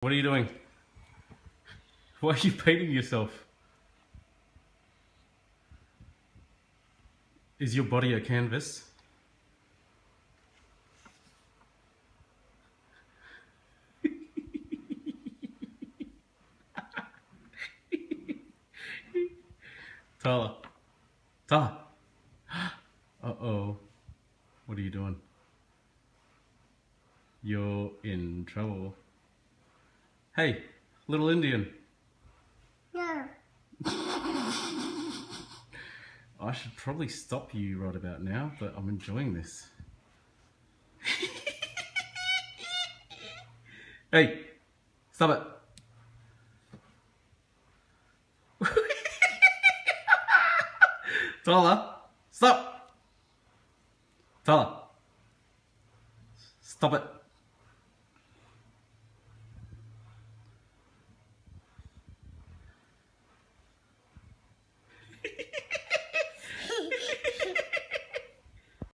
What are you doing? Why are you painting yourself? Is your body a canvas? Tyler. Tyler. Uh-oh. What are you doing? You're in trouble. Hey, little Indian. No. I should probably stop you right about now, but I'm enjoying this. Hey, stop it. Tyler, stop. Tyler, stop it.